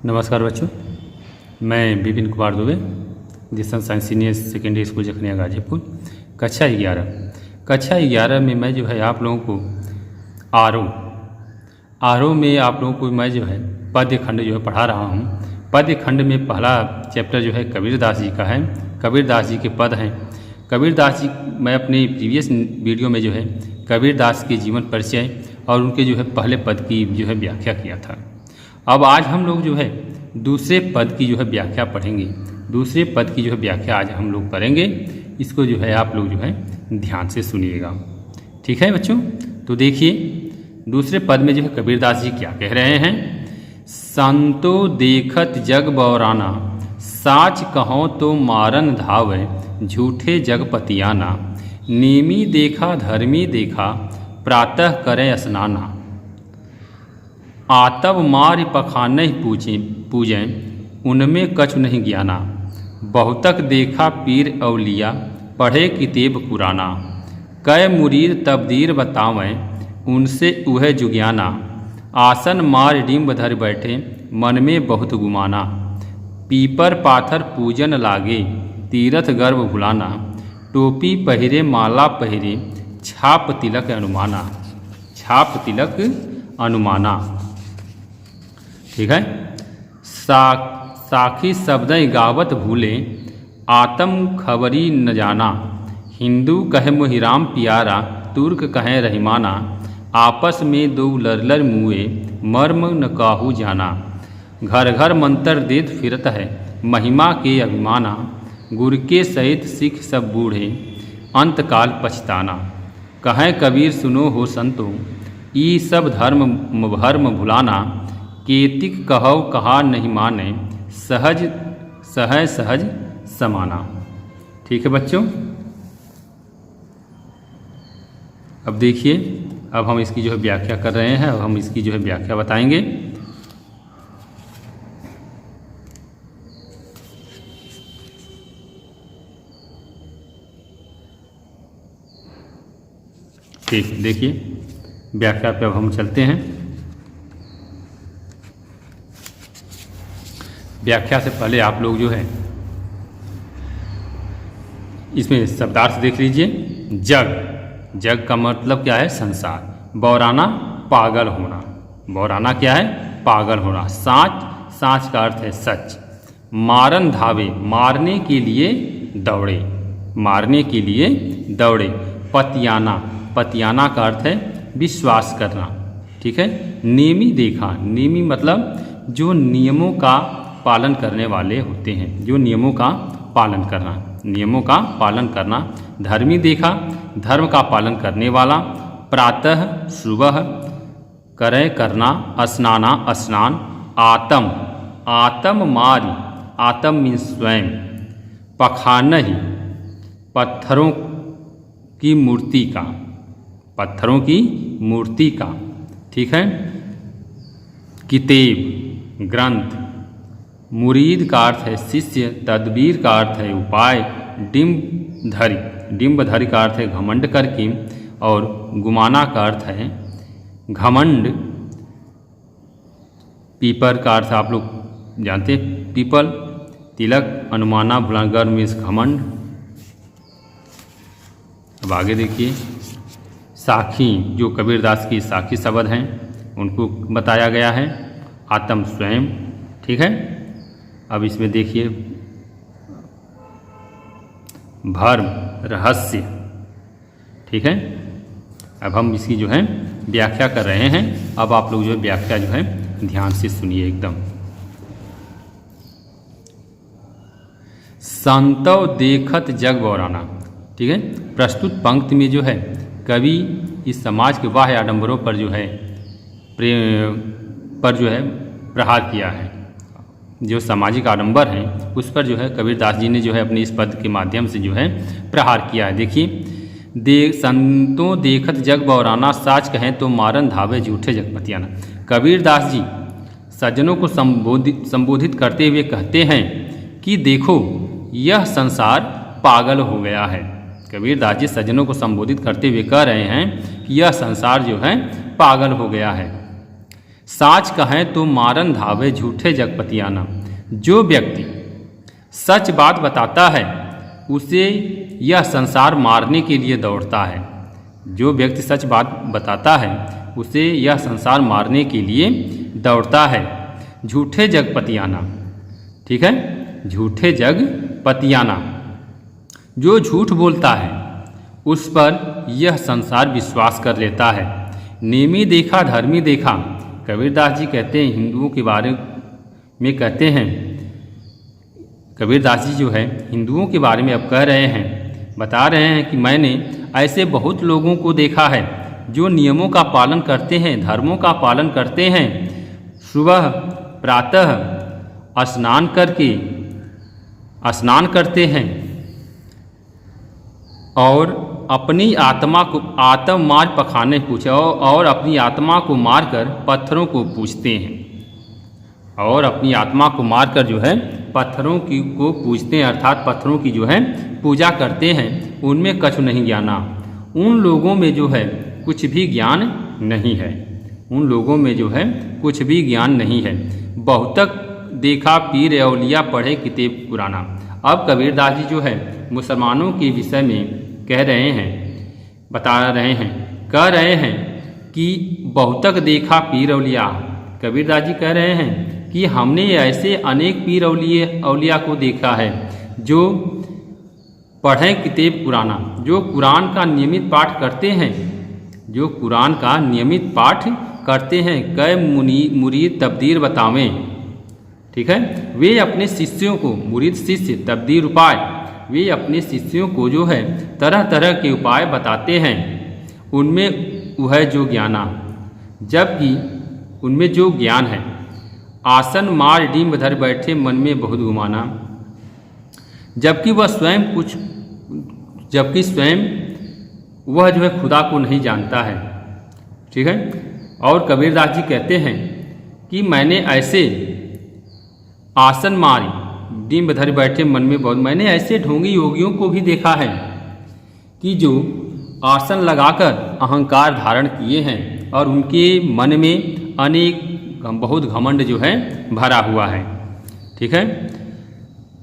नमस्कार बच्चों, मैं विपिन कुमार दुबे, जिसन science senior secondary school Jakhania Ghazipur, कक्षा 11 में मैं जो है आप लोगों को आरोह में आप लोगों को मैं जो है पद्य खंड जो है पढ़ा रहा हूँ। पद्य खंड में पहला चैप्टर जो है कबीरदास जी का है। कबीरदास जी के पद हैं। कबीरदास जी, मैं अपने प्रीवियस वीडियो में जो है कबीरदास के जीवन परिचय और उनके जो है पहले पद की जो है व्याख्या किया था। अब आज हम लोग जो है दूसरे पद की जो है व्याख्या पढ़ेंगे। दूसरे पद की जो है व्याख्या आज हम लोग करेंगे। इसको जो है आप लोग जो है ध्यान से सुनिएगा, ठीक है बच्चों। तो देखिए दूसरे पद में जो है कबीरदास जी क्या कह रहे हैं। संतो देखत जग बौराना, साच कहो तो मारन धावे, झूठे जग पतियाना। नेमी देखा धर्मी देखा, प्रातः करे स्नाना। आतब मार पखाने पूजें, उनमें कछु नहीं ज्ञाना। बहुतक देखा पीर अवलिया, पढ़े किताब पुराना। कै मुरीद तबदीर बतावें, उनसे उह जुज्ञाना। आसन मार डिम्ब धर बैठे, मन में बहुत गुमाना। पीपर पाथर पूजन लागे, तीरथ गर्भ भुलाना। टोपी पहिरे माला पहिरे, छाप तिलक अनुमाना। छाप तिलक अनुमाना, ठीक है। साखी शब्दय गावत भूले, आत्म खबरी न जाना। हिंदू कहे मोहिराम प्यारा, तुर्क कहे रहीमाना। आपस में दो लरलर मुए, मर्म न काहू जाना। घर घर मंत्र देत फिरत है, महिमा के अभिमाना। गुर के सहित सिख सब बूढ़े, अंतकाल पछताना। कहें कबीर सुनो हो संतो, ई सब धर्म भुलाना। केतिक कहो कहा नहीं माने, सहज समाना। ठीक है बच्चों। अब देखिए, अब हम इसकी जो है व्याख्या कर रहे हैं। अब हम इसकी जो है व्याख्या बताएंगे। ठीक, देखिए व्याख्या पे अब हम चलते हैं। व्याख्या से पहले आप लोग जो है इसमें शब्दार्थ देख लीजिए। जग का मतलब क्या है? संसार। बौराना पागल होना। बौराना क्या है? पागल होना। साच का अर्थ है सच। मारन धावे, मारने के लिए दौड़े। मारने के लिए दौड़े। पतियाना का अर्थ है विश्वास करना, ठीक है। नेमी देखा, नेमी मतलब जो नियमों का पालन करने वाले होते हैं, जो नियमों का पालन करना। धर्मी देखा, धर्म का पालन करने वाला। प्रातः सुबह, करे करना, स्नान। आत्म मारी, आत्म मीन स्वयं। पखानहि, पत्थरों की मूर्ति का, ठीक है। किताब ग्रंथ। मुरीद का अर्थ है शिष्य। तदबीर का अर्थ है उपाय। डिम्ब धरी का अर्थ है घमंड करके। और गुमाना का अर्थ है घमंड। पीपर का अर्थ आप लोग जानते हैं, पीपल। तिलक अनुमाना भुलागर मीन्स घमंड। अब आगे देखिए, साखी, जो कबीरदास की साखी शब्द हैं उनको बताया गया है। आत्म स्वयं, ठीक है। अब इसमें देखिए भर्म, रहस्य, ठीक है। अब हम इसकी जो है व्याख्या कर रहे हैं। अब आप लोग जो है व्याख्या जो है ध्यान से सुनिए एकदम। संतव देखत जग बौराना, ठीक है। प्रस्तुत पंक्ति में जो है कवि इस समाज के बाह्य आडंबरों पर जो है प्रहार किया है। जो सामाजिक आडंबर हैं उस पर जो है कबीरदास जी ने जो है अपने इस पद के माध्यम से जो है प्रहार किया है। देखिए, संतों देखत जग बौराना, साच कहें तो मारन धावे, झूठे जग पतियाना। कबीरदास जी सज्जनों को संबोधित करते हुए कहते हैं कि देखो यह संसार पागल हो गया है। कबीरदास जी सज्जनों को संबोधित करते हुए कह रहे हैं कि यह संसार जो है पागल हो गया है। साच कहें तो मारन धावे झूठे जगपतियाना। जो व्यक्ति सच बात बताता है उसे यह संसार मारने के लिए दौड़ता है। जो व्यक्ति सच बात बताता है उसे यह संसार मारने के लिए दौड़ता है। झूठे जगपतियाना, ठीक है, झूठे जगपतियाना। जो झूठ बोलता है उस पर यह संसार विश्वास कर लेता है। नेमी देखा धर्मी देखा। कबीरदास जी कहते हैं, हिंदुओं के बारे में कहते हैं, कबीरदास जी जो है हिंदुओं के बारे में अब कह रहे हैं, बता रहे हैं कि मैंने ऐसे बहुत लोगों को देखा है जो नियमों का पालन करते हैं, धर्मों का पालन करते हैं। सुबह प्रातः स्नान करते हैं और अपनी आत्मा को आत्म मार पखाने पूछे और अपनी आत्मा को मारकर पत्थरों को पूजते हैं। और अपनी आत्मा को मारकर जो है पत्थरों को पूजते हैं, अर्थात पत्थरों की जो है पूजा करते हैं। उनमें कछु नहीं ज्ञाना। उन लोगों में जो है कुछ भी ज्ञान नहीं है। उन लोगों में जो है कुछ भी ज्ञान नहीं है। बहुतक देखा पीर औलिया पढ़े किताब कुराना। अब कबीरदास जी जो है मुसलमानों के विषय में कह रहे हैं, बता रहे हैं, कह रहे हैं कि बहुतक देखा पीर औलिया। कबीरदास जी कह रहे हैं कि हमने ऐसे अनेक पीर औलिया को देखा है जो पढ़ें किताब कुराना, जो कुरान का नियमित पाठ करते हैं, जो कुरान का नियमित पाठ करते हैं। कै मुरीद तब्दीर बतावें, ठीक है, वे अपने शिष्यों को, मुरीद शिष्य तब्दीर उपाय, वे अपने शिष्यों को जो है तरह तरह के उपाय बताते हैं। उनमें वह जो ज्ञाना, जबकि उनमें जो ज्ञान है। आसन मार डीम्ब धर बैठे मन में बहुत गुमाना। जबकि स्वयं वह जो है खुदा को नहीं जानता है, ठीक है। और कबीरदास जी कहते हैं कि मैंने ऐसे आसन मारी डिम्ब धर बैठे मन में बहुत, मैंने ऐसे ढोंगी योगियों को भी देखा है कि जो आसन लगाकर अहंकार धारण किए हैं और उनके मन में अनेक बहुत घमंड जो है भरा हुआ है, ठीक है।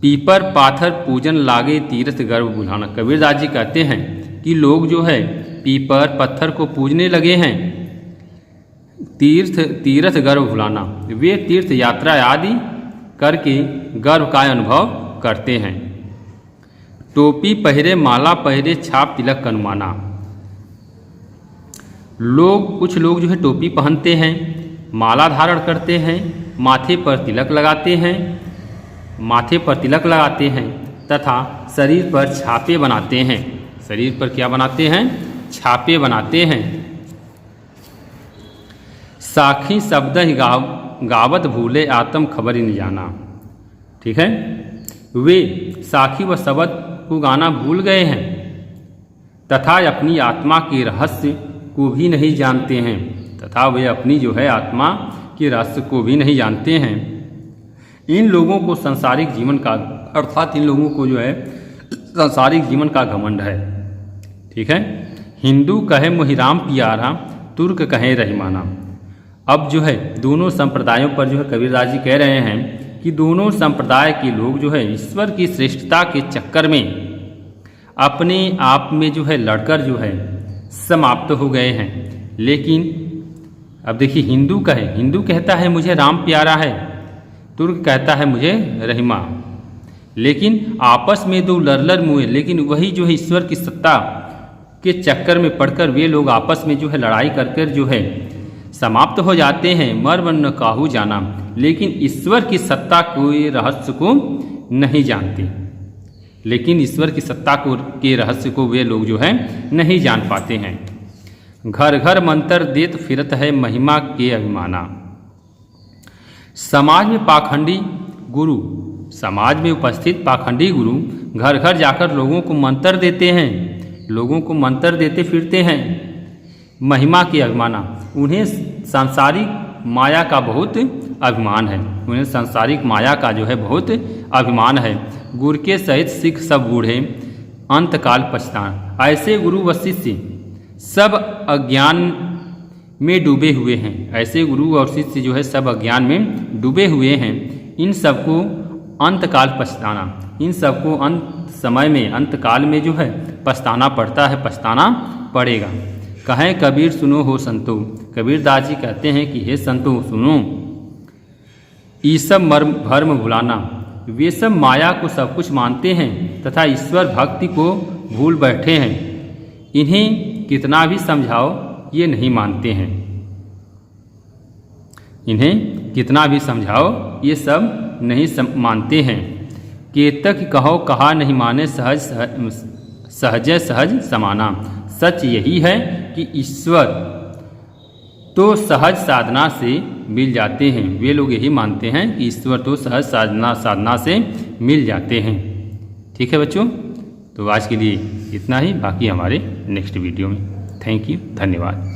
पीपर पाथर पूजन लागे तीर्थ गर्व बुझाना। कबीरदास जी कहते हैं कि लोग जो है पीपर पत्थर को पूजने लगे हैं, तीर्थ गर्व भुलाना। वे तीर्थ यात्रा आदि करके गर्व का अनुभव करते हैं। टोपी पहरे माला पहरे छाप तिलक कनुमाना। कुछ लोग जो है टोपी पहनते हैं, माला धारण करते हैं, माथे पर तिलक लगाते हैं तथा शरीर पर छापे बनाते हैं। शरीर पर क्या बनाते हैं? छापे बनाते हैं। साखी शब्द ही गावत भूले आत्म खबर ही नहीं जाना, ठीक है। वे साखी व शब्द को गाना भूल गए हैं तथा अपनी आत्मा के रहस्य को भी नहीं जानते हैं, तथा वे अपनी जो है आत्मा के रहस्य को भी नहीं जानते हैं। इन लोगों को सांसारिक जीवन का, अर्थात इन लोगों को जो है सांसारिक जीवन का घमंड है, ठीक है। हिंदू कहे मोहिराम प्यारा, तुर्क कहे रहीमाना। अब जो है दोनों संप्रदायों पर जो है कबीरदास जी कह रहे हैं कि दोनों संप्रदाय के लोग जो है ईश्वर की श्रेष्ठता के चक्कर में अपने आप में जो है लड़कर जो है समाप्त हो गए हैं। लेकिन अब देखिए, हिंदू कहता है मुझे राम प्यारा है, तुर्क कहता है मुझे रहीमा। लेकिन आपस में दो लड़लड़ मुए, लेकिन वही जो है ईश्वर की सत्ता के चक्कर में पड़कर वे लोग आपस में जो है लड़ाई कर जो है समाप्त हो जाते हैं। मर वन काहू जाना, लेकिन ईश्वर की सत्ता के रहस्य को नहीं जानते। लेकिन ईश्वर की सत्ता के रहस्य को वे लोग जो है नहीं जान पाते हैं। घर घर मंत्र देत फिरत है महिमा के अभिमाना। समाज में पाखंडी गुरु, समाज में उपस्थित पाखंडी गुरु घर घर जाकर लोगों को मंत्र देते हैं, लोगों को मंत्र देते फिरते हैं। महिमा के अभिमाना, उन्हें सांसारिक माया का बहुत अभिमान है, उन्हें सांसारिक माया का जो है बहुत अभिमान है। गुरु के सहित सिख सब बूढ़े अंतकाल पछतान। ऐसे गुरु व शिष्य सब अज्ञान में डूबे हुए हैं। ऐसे गुरु और शिष्य जो है सब अज्ञान में डूबे हुए हैं। इन सबको अंतकाल पछताना, इन सबको अंत समय में, अंतकाल में जो है पछताना पड़ता है, पछताना पड़ेगा। कहें कबीर सुनो हो संतो, कबीर दास जी कहते हैं कि हे संतो सुनो, ये सब मर्म भर्म भुलाना, वे सब माया को सब कुछ मानते हैं तथा ईश्वर भक्ति को भूल बैठे हैं। इन्हें कितना भी समझाओ ये नहीं मानते हैं। इन्हें कितना भी समझाओ ये सब नहीं मानते हैं। केतक कहो कहा नहीं माने, सहज सहज समाना। सच यही है कि ईश्वर तो सहज साधना से मिल जाते हैं। वे लोग यही मानते हैं कि ईश्वर तो सहज साधना से मिल जाते हैं। ठीक है बच्चों, तो आज के लिए इतना ही, बाकी हमारे नेक्स्ट वीडियो में। थैंक यू, धन्यवाद।